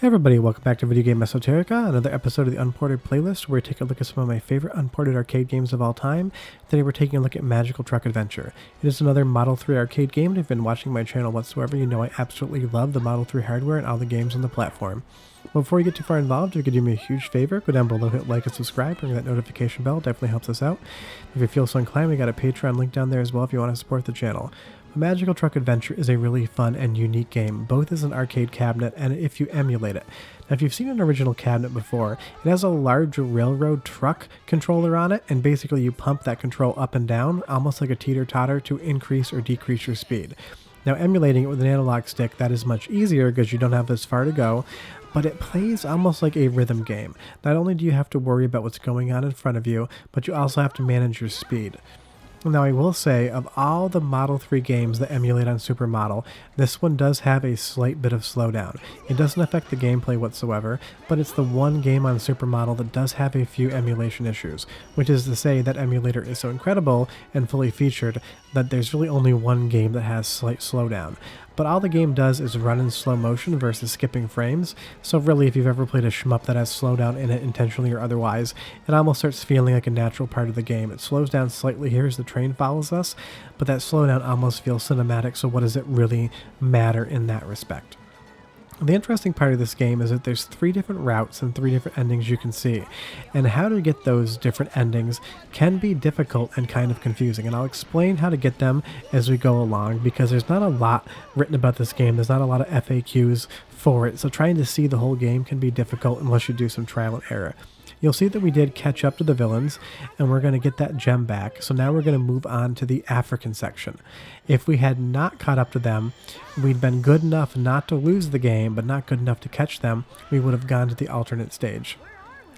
Hey everybody, welcome back to Video Game Esoterica, another episode of the Unported playlist where we take a look at some of my favorite unported arcade games of all time. Today we're taking a look at Magical Truck Adventure. It is another Model 3 arcade game, and if you've been watching my channel whatsoever, you know I absolutely love the Model 3 hardware and all the games on the platform. But before you get too far involved, if you could do me a huge favor, go down below, hit like and subscribe, ring that notification bell, definitely helps us out. If you feel so inclined, we got a Patreon link down there as well if you want to support the channel. Magical Truck Adventure is a really fun and unique game, both as an arcade cabinet and if you emulate it. Now, if you've seen an original cabinet before, it has a large railroad truck controller on it, and basically you pump that control up and down, almost like a teeter-totter, to increase or decrease your speed. Now, emulating it with an analog stick, that is much easier because you don't have as far to go, but it plays almost like a rhythm game. Not only do you have to worry about what's going on in front of you, but you also have to manage your speed. Now, I will say, of all the Model 3 games that emulate on Super Model, this one does have a slight bit of slowdown. It doesn't affect the gameplay whatsoever, but it's the one game on Super Model that does have a few emulation issues, which is to say that emulator is so incredible and fully featured that there's really only one game that has slight slowdown. But all the game does is run in slow motion versus skipping frames, so really if you've ever played a shmup that has slowdown in it intentionally or otherwise, it almost starts feeling like a natural part of the game. It slows down slightly here as the train follows us, but that slowdown almost feels cinematic, so what does it really matter in that respect? The interesting part of this game is that there's 3 different routes and 3 different endings you can see, and how to get those different endings can be difficult and kind of confusing, and I'll explain how to get them as we go along because there's not a lot written about this game. There's not a lot of FAQs for it, so trying to see the whole game can be difficult unless you do some trial and error. You'll see that we did catch up to the villains, and we're going to get that gem back. So now we're going to move on to the African section. If we had not caught up to them, we'd been good enough not to lose the game, but not good enough to catch them, we would have gone to the alternate stage.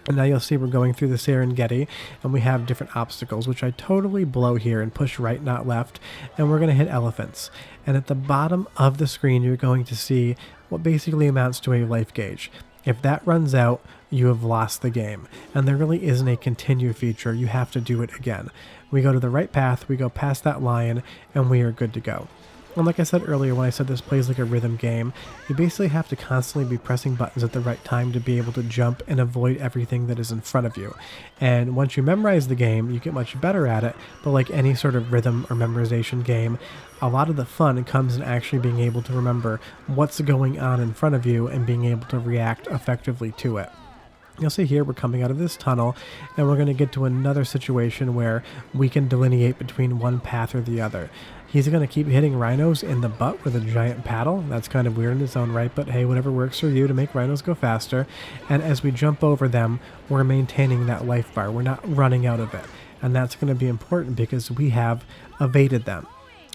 And now you'll see we're going through the Serengeti, and we have different obstacles, which I totally blow here and push right, not left, and we're going to hit elephants. And at the bottom of the screen, you're going to see what basically amounts to a life gauge. If that runs out, you have lost the game, and there really isn't a continue feature. You have to do it again. We go to the right path, we go past that lion, and we are good to go. And like I said earlier when I said this plays like a rhythm game, you basically have to constantly be pressing buttons at the right time to be able to jump and avoid everything that is in front of you. And once you memorize the game, you get much better at it, but like any sort of rhythm or memorization game, a lot of the fun comes in actually being able to remember what's going on in front of you and being able to react effectively to it. You'll see here we're coming out of this tunnel, and we're going to get to another situation where we can delineate between one path or the other. He's going to keep hitting rhinos in the butt with a giant paddle. That's kind of weird in its own right, but hey, whatever works for you to make rhinos go faster. And as we jump over them, we're maintaining that life bar. We're not running out of it. And that's going to be important because we have evaded them.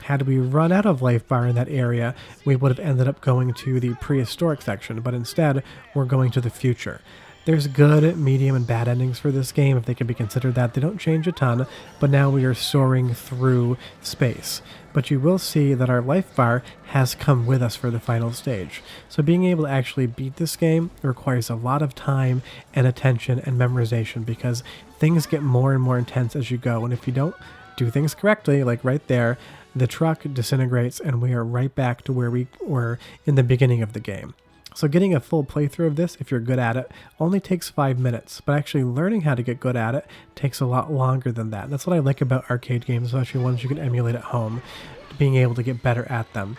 Had we run out of life bar in that area, we would have ended up going to the prehistoric section, but instead, we're going to the future. There's good, medium, and bad endings for this game, if they can be considered that. They don't change a ton, but now we are soaring through space. But you will see that our life bar has come with us for the final stage. So being able to actually beat this game requires a lot of time and attention and memorization because things get more and more intense as you go, and if you don't do things correctly, like right there, the truck disintegrates and we are right back to where we were in the beginning of the game. So getting a full playthrough of this, if you're good at it, only takes 5 minutes, but actually learning how to get good at it takes a lot longer than that. And that's what I like about arcade games, especially ones you can emulate at home, being able to get better at them.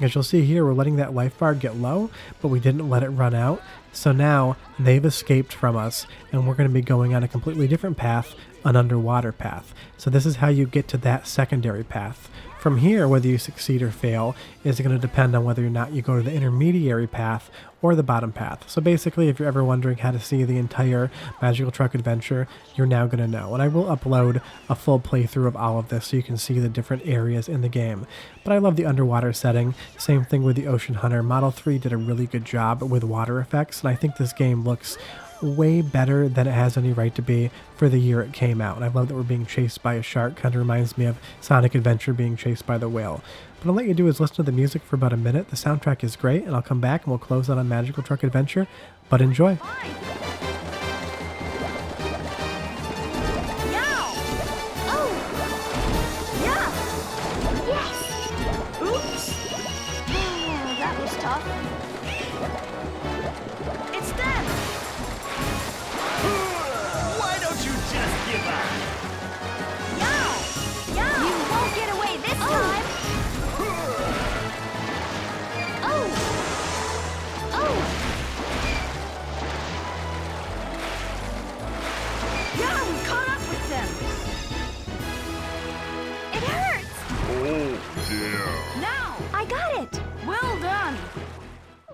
As you'll see here, we're letting that life bar get low, but we didn't let it run out. So now they've escaped from us, and we're going to be going on a completely different path, an underwater path. So this is how you get to that secondary path. From here, whether you succeed or fail is going to depend on whether or not you go to the intermediary path or the bottom path. So basically, if you're ever wondering how to see the entire Magical Truck Adventure, you're now going to know. And I will upload a full playthrough of all of this so you can see the different areas in the game. But I love the underwater setting. Same thing with the Ocean Hunter. Model 3 did a really good job with water effects, and I think this game looks way better than it has any right to be for the year it came out. And I love that we're being chased by a shark. Kind of reminds me of Sonic Adventure being chased by the whale. What I'll let you do is listen to the music for about a minute. The soundtrack is great, and I'll come back and we'll close out on Magical Truck Adventure. But enjoy.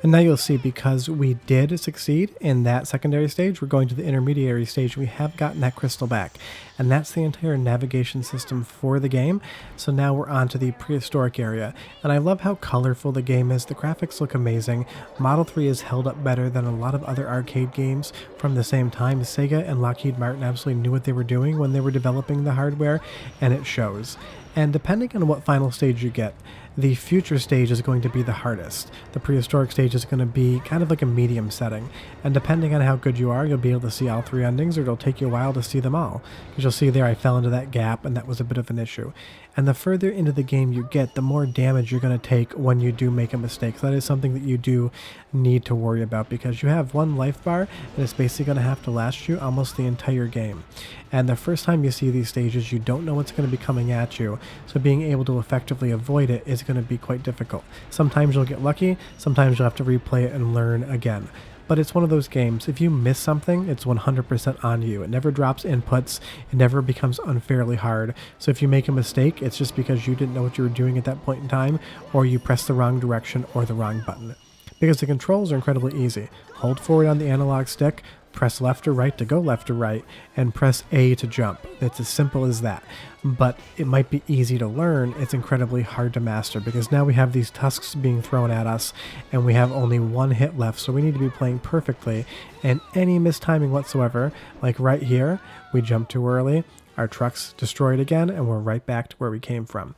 And now you'll see, because we did succeed in that secondary stage, we're going to the intermediary stage. We have gotten that crystal back, and that's the entire navigation system for the game. So now we're on to the prehistoric area, and I love how colorful the game is. The graphics look amazing. Model 3 is held up better than a lot of other arcade games from the same time. Sega and Lockheed Martin absolutely knew what they were doing when they were developing the hardware, and it shows. And depending on what final stage you get, the future stage is going to be the hardest. The prehistoric stage is going to be kind of like a medium setting. And depending on how good you are, you'll be able to see all 3 endings, or it'll take you a while to see them all. Because you'll see there I fell into that gap, and that was a bit of an issue. And the further into the game you get, the more damage you're going to take when you do make a mistake. So that is something that you do need to worry about, because you have 1 life bar, and it's basically going to have to last you almost the entire game. And the first time you see these stages, you don't know what's going to be coming at you, so being able to effectively avoid it is going to be quite difficult. Sometimes you'll get lucky, sometimes you'll have to replay it and learn again. But it's one of those games, if you miss something, it's 100% on you. It never drops inputs, it never becomes unfairly hard. So if you make a mistake, it's just because you didn't know what you were doing at that point in time, or you pressed the wrong direction or the wrong button. Because the controls are incredibly easy. Hold forward on the analog stick, press left or right to go left or right, and press A to jump. It's as simple as that. But it might be easy to learn, it's incredibly hard to master, because now we have these tusks being thrown at us, and we have only 1 hit left, so we need to be playing perfectly, and any mistiming whatsoever, like right here, we jump too early, our truck's destroyed again, and we're right back to where we came from.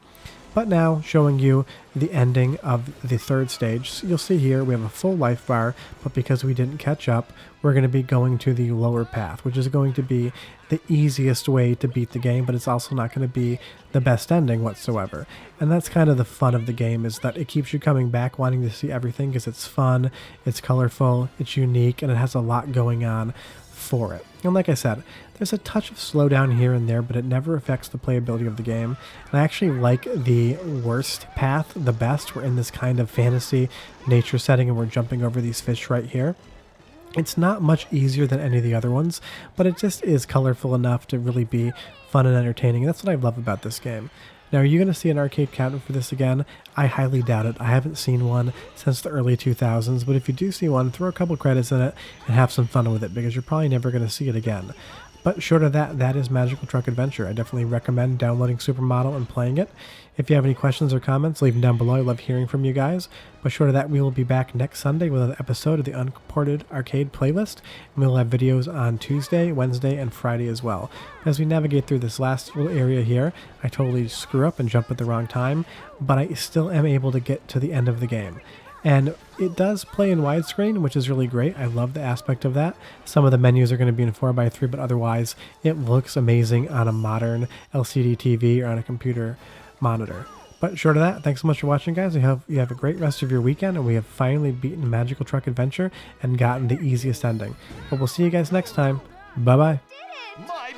But now, showing you the ending of the 3rd stage, so you'll see here we have a full life bar, but because we didn't catch up, we're going to be going to the lower path, which is going to be the easiest way to beat the game, but it's also not going to be the best ending whatsoever. And that's kind of the fun of the game, is that it keeps you coming back wanting to see everything, because it's fun, it's colorful, it's unique, and it has a lot going on for it. And like I said, there's a touch of slowdown here and there, but it never affects the playability of the game. And I actually like the worst path the best. We're in this kind of fantasy nature setting, and we're jumping over these fish right here. It's not much easier than any of the other ones, but it just is colorful enough to really be fun and entertaining. And that's what I love about this game. Now, are you going to see an arcade cabinet for this again? I highly doubt it. I haven't seen one since the early 2000s, but if you do see one, throw a couple credits in it and have some fun with it, because you're probably never going to see it again. But short of that, that is Magical Truck Adventure. I definitely recommend downloading Supermodel and playing it. If you have any questions or comments, leave them down below. I love hearing from you guys. But short of that, we will be back next Sunday with an episode of the Unported Arcade playlist. And we'll have videos on Tuesday, Wednesday, and Friday as well. As we navigate through this last little area here, I totally screw up and jump at the wrong time, but I still am able to get to the end of the game. And it does play in widescreen, which is really great. I love the aspect of that. Some of the menus are going to be in 4:3, but otherwise it looks amazing on a modern LCD TV or on a computer monitor. But short of that, thanks so much for watching, guys. I hope you have a great rest of your weekend, and we have finally beaten Magical Truck Adventure and gotten the easiest ending. But we'll see you guys next time. Bye-bye. My